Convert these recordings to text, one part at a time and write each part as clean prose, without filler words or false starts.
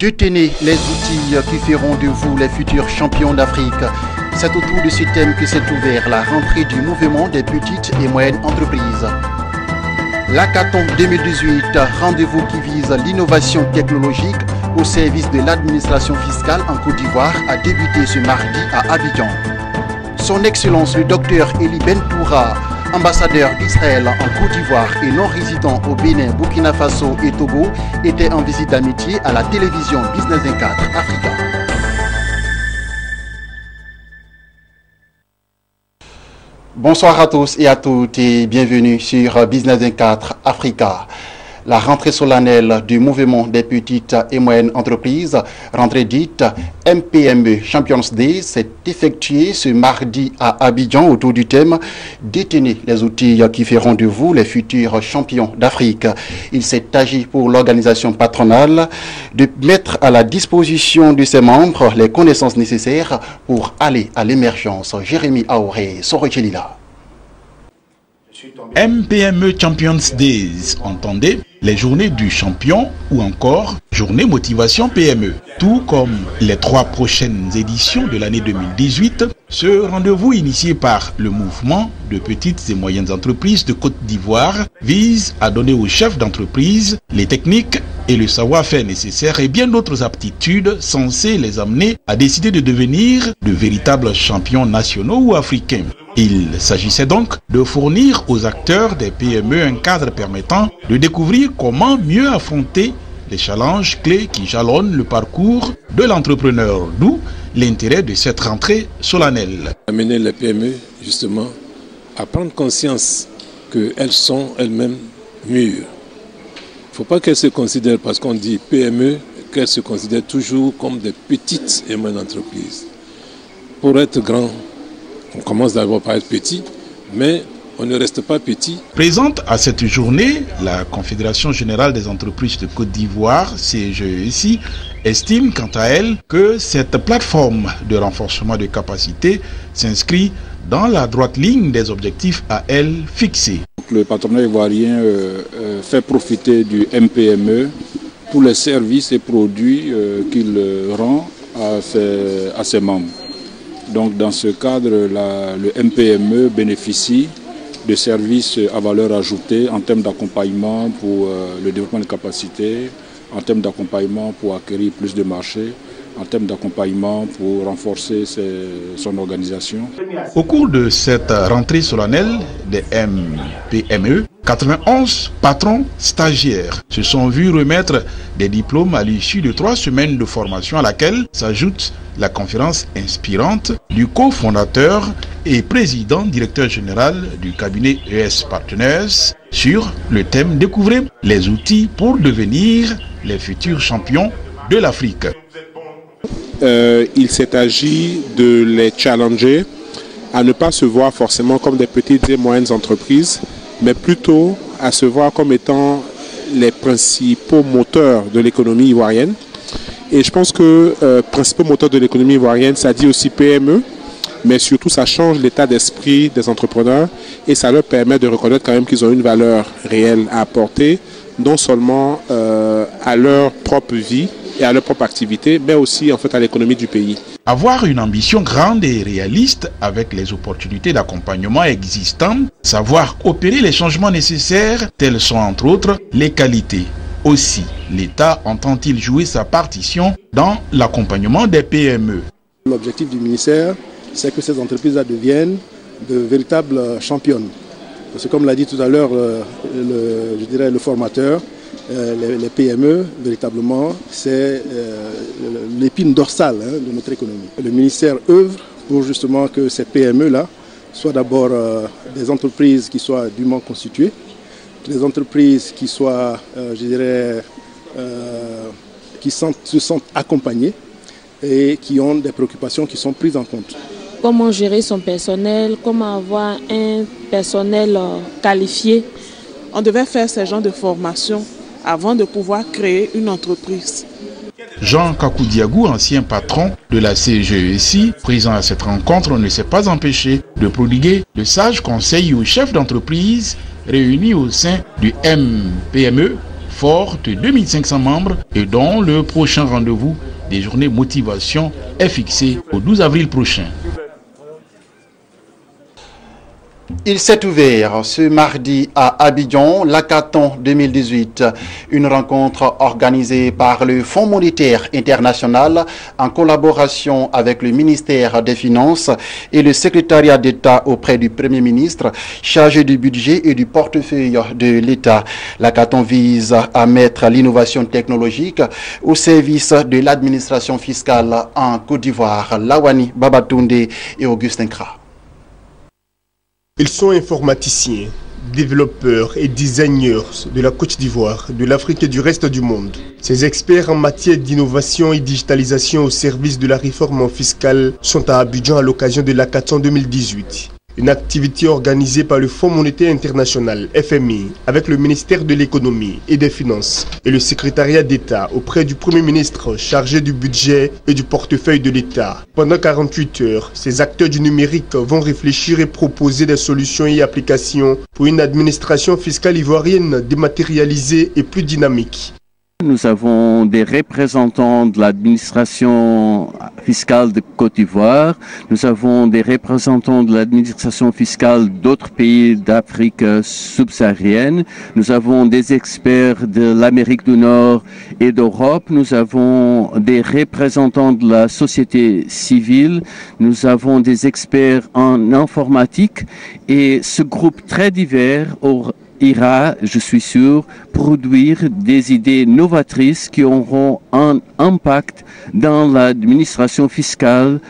Détenez les outils qui feront de vous les futurs champions d'Afrique. C'est autour de ce thème que s'est ouvert la rentrée du mouvement des petites et moyennes entreprises. L'Hackathon 2018, rendez-vous qui vise l'innovation technologique au service de l'administration fiscale en Côte d'Ivoire, a débuté ce mardi à Abidjan. Son Excellence le Dr Eli Bentoura, ambassadeur d'Israël en Côte d'Ivoire et non-résident au Bénin, Burkina Faso et Togo, était en visite d'amitié à la télévision Business 24 Africa. Bonsoir à tous et à toutes et bienvenue sur Business 24 Africa. La rentrée solennelle du mouvement des petites et moyennes entreprises, rentrée dite MPME Champions Day, s'est effectuée ce mardi à Abidjan autour du thème « Détenez les outils qui feront de vous les futurs champions d'Afrique ». Il s'est agi pour l'organisation patronale de mettre à la disposition de ses membres les connaissances nécessaires pour aller à l'émergence. Jérémy Aouré, Sorochelila. MPME Champions Days, entendez, les journées du champion ou encore journée motivation PME. Tout comme les 3 prochaines éditions de l'année 2018, ce rendez-vous initié par le mouvement de petites et moyennes entreprises de Côte d'Ivoire vise à donner aux chefs d'entreprise les techniques et le savoir-faire nécessaire et bien d'autres aptitudes censées les amener à décider de devenir de véritables champions nationaux ou africains. Il s'agissait donc de fournir aux acteurs des PME un cadre permettant de découvrir comment mieux affronter les challenges clés qui jalonnent le parcours de l'entrepreneur, d'où l'intérêt de cette rentrée solennelle. Amener les PME justement à prendre conscience qu'elles sont elles-mêmes mûres. Il ne faut pas qu'elles se considèrent, parce qu'on dit PME, qu'elles se considèrent toujours comme des petites et moyennes entreprises. Pour être grand, on commence d'abord par être petit, mais on ne reste pas petit. Présente à cette journée, la Confédération Générale des Entreprises de Côte d'Ivoire, CGEC, estime quant à elle que cette plateforme de renforcement de capacité s'inscrit dans la droite ligne des objectifs à elle fixés. Le patronat ivoirien fait profiter du MPME pour les services et produits qu'il rend à ses membres. Donc dans ce cadre, le MPME bénéficie de services à valeur ajoutée en termes d'accompagnement pour le développement de capacités, en termes d'accompagnement pour acquérir plus de marchés, en termes d'accompagnement pour renforcer son organisation. Au cours de cette rentrée solennelle des MPME, 91 patrons stagiaires se sont vus remettre des diplômes à l'issue de 3 semaines de formation à laquelle s'ajoute la conférence inspirante du cofondateur et président directeur général du cabinet ES Partners sur le thème « Découvrez les outils pour devenir les futurs champions de l'Afrique ». Il s'est agi de les challenger à ne pas se voir forcément comme des petites et moyennes entreprises, mais plutôt à se voir comme étant les principaux moteurs de l'économie ivoirienne. Et je pense que principaux moteurs de l'économie ivoirienne, ça dit aussi PME, mais surtout ça change l'état d'esprit des entrepreneurs et ça leur permet de reconnaître quand même qu'ils ont une valeur réelle à apporter, non seulement à leur propre vie et à leur propre activité, mais aussi en fait à l'économie du pays. Avoir une ambition grande et réaliste avec les opportunités d'accompagnement existantes, savoir opérer les changements nécessaires, telles sont entre autres les qualités. Aussi, l'État entend-il jouer sa partition dans l'accompagnement des PME. L'objectif du ministère, c'est que ces entreprises-là deviennent de véritables championnes. Parce que comme l'a dit tout à l'heure je dirais le formateur, les PME, véritablement, c'est l'épine dorsale de notre économie. Le ministère œuvre pour justement que ces PME-là soient d'abord des entreprises qui soient dûment constituées, des entreprises qui soient, je dirais, qui se sentent accompagnées et qui ont des préoccupations qui sont prises en compte. Comment gérer son personnel, comment avoir un personnel qualifié. On devait faire ce genre de formation avant de pouvoir créer une entreprise. Jean Kakoudiagou, ancien patron de la CGEC, présent à cette rencontre, ne s'est pas empêché de prodiguer de sages conseils aux chefs d'entreprise réunis au sein du MPME forte, 2500 membres et dont le prochain rendez-vous des journées motivation est fixé au 12 avril prochain. Il s'est ouvert ce mardi à Abidjan, l'Hackathon 2018, une rencontre organisée par le Fonds monétaire international en collaboration avec le ministère des Finances et le secrétariat d'État auprès du Premier ministre chargé du budget et du portefeuille de l'État. L'Hackathon vise à mettre l'innovation technologique au service de l'administration fiscale en Côte d'Ivoire. Lawani Babatunde et Augustin Kra. Ils sont informaticiens, développeurs et designers de la Côte d'Ivoire, de l'Afrique et du reste du monde. Ces experts en matière d'innovation et digitalisation au service de la réforme fiscale sont à Abidjan à l'occasion de l'Hackathon 2018. Une activité organisée par le Fonds monétaire international, FMI, avec le ministère de l'économie et des finances et le secrétariat d'État auprès du Premier ministre chargé du budget et du portefeuille de l'État. Pendant 48 heures, ces acteurs du numérique vont réfléchir et proposer des solutions et applications pour une administration fiscale ivoirienne dématérialisée et plus dynamique. Nous avons des représentants de l'administration fiscale de Côte d'Ivoire, nous avons des représentants de l'administration fiscale d'autres pays d'Afrique subsaharienne, nous avons des experts de l'Amérique du Nord et d'Europe, nous avons des représentants de la société civile, nous avons des experts en informatique et ce groupe très divers ira, je suis sûr, produire des idées novatrices qui auront un impact dans l'administration fiscale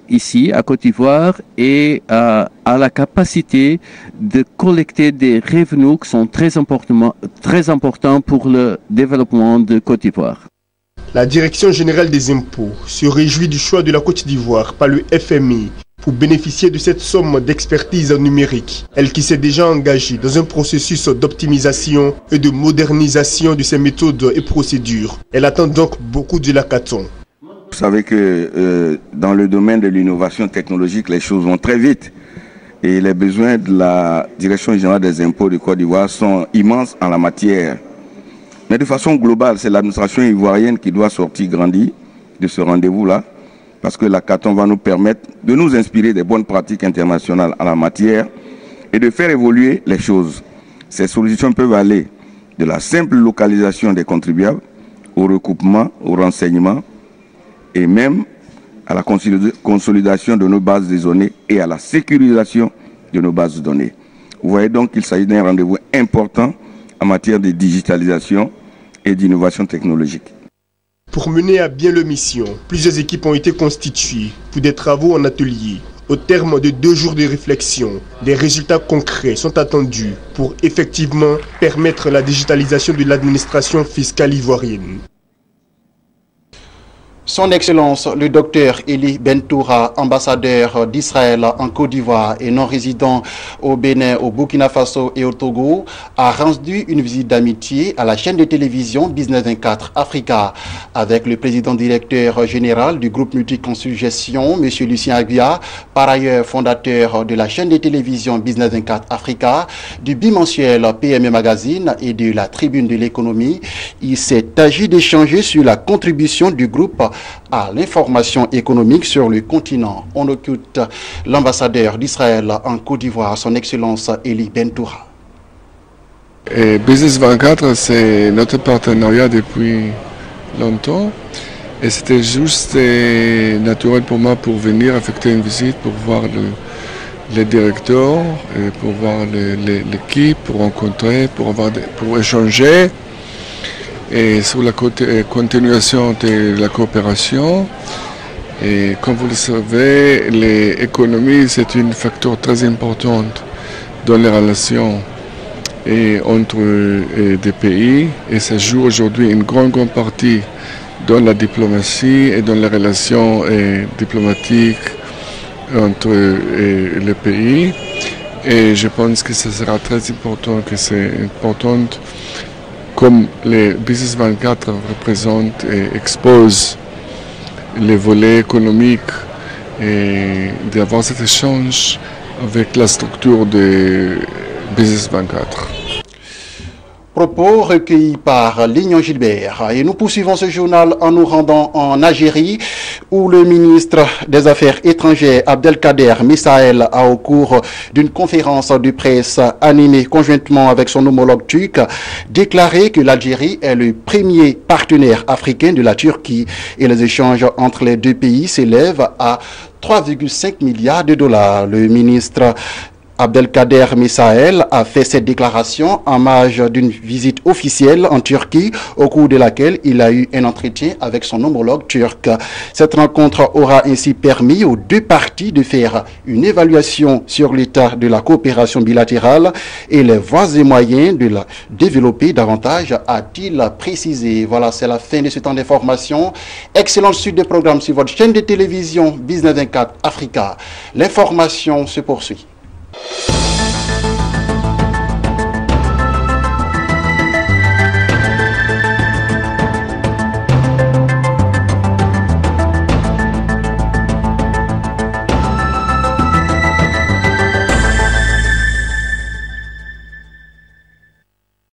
ici à Côte d'Ivoire et à la capacité de collecter des revenus qui sont très importants pour le développement de Côte d'Ivoire. La Direction générale des impôts se réjouit du choix de la Côte d'Ivoire par le FMI pour bénéficier de cette somme d'expertise numérique, elle qui s'est déjà engagée dans un processus d'optimisation et de modernisation de ses méthodes et procédures. Elle attend donc beaucoup de l'Hackathon. Vous savez que dans le domaine de l'innovation technologique, les choses vont très vite et les besoins de la Direction générale des impôts de Côte d'Ivoire sont immenses en la matière. Mais de façon globale, c'est l'administration ivoirienne qui doit sortir grandie de ce rendez-vous-là, parce que l'Hackathon va nous permettre de nous inspirer des bonnes pratiques internationales en la matière et de faire évoluer les choses. Ces solutions peuvent aller de la simple localisation des contribuables au recoupement, au renseignement et même à la consolidation de nos bases de données et à la sécurisation de nos bases de données. Vous voyez donc qu'il s'agit d'un rendez-vous important en matière de digitalisation et d'innovation technologique. Pour mener à bien leur mission, plusieurs équipes ont été constituées pour des travaux en atelier. Au terme de 2 jours de réflexion, des résultats concrets sont attendus pour effectivement permettre la digitalisation de l'administration fiscale ivoirienne. Son Excellence, le docteur Eli Bentoura, ambassadeur d'Israël en Côte d'Ivoire et non résident au Bénin, au Burkina Faso et au Togo, a rendu une visite d'amitié à la chaîne de télévision Business 24 Africa avec le président directeur général du groupe Multiconsuggestion, M. Lucien Aguiar, par ailleurs fondateur de la chaîne de télévision Business 24 Africa, du bimensuel PME Magazine et de la Tribune de l'économie. Il s'est agi d'échanger sur la contribution du groupe à l'information économique sur le continent. On occupe l'ambassadeur d'Israël en Côte d'Ivoire, son Excellence Eli Bentoura. Business 24, c'est notre partenariat depuis longtemps et c'était juste naturel pour moi pour venir effectuer une visite, pour voir les directeurs, pour voir l'équipe, pour rencontrer, pour échanger. Et sur la continuation de la coopération. Et comme vous le savez, l'économie, c'est un facteur très important dans les relations entre des pays. Et ça joue aujourd'hui une grande partie dans la diplomatie et dans les relations diplomatiques entre les pays. Et je pense que ce sera très important, que c'est important comme les Business 24 représentent et exposent les volets économiques et d'avoir cet échange avec la structure de Business 24. Propos recueillis par Lignon Gilbert. Et nous poursuivons ce journal en nous rendant en Algérie, où le ministre des Affaires étrangères Abdelkader Misael a, au cours d'une conférence de presse animée conjointement avec son homologue turc, déclaré que l'Algérie est le premier partenaire africain de la Turquie et les échanges entre les deux pays s'élèvent à 3,5 milliards de dollars. Le ministre Abdelkader Misael a fait cette déclaration en marge d'une visite officielle en Turquie au cours de laquelle il a eu un entretien avec son homologue turc. Cette rencontre aura ainsi permis aux deux parties de faire une évaluation sur l'état de la coopération bilatérale et les voies et moyens de la développer davantage, a-t-il précisé. Voilà, c'est la fin de ce temps d'information. Excellente suite de programmes sur votre chaîne de télévision Business 24 Africa. L'information se poursuit.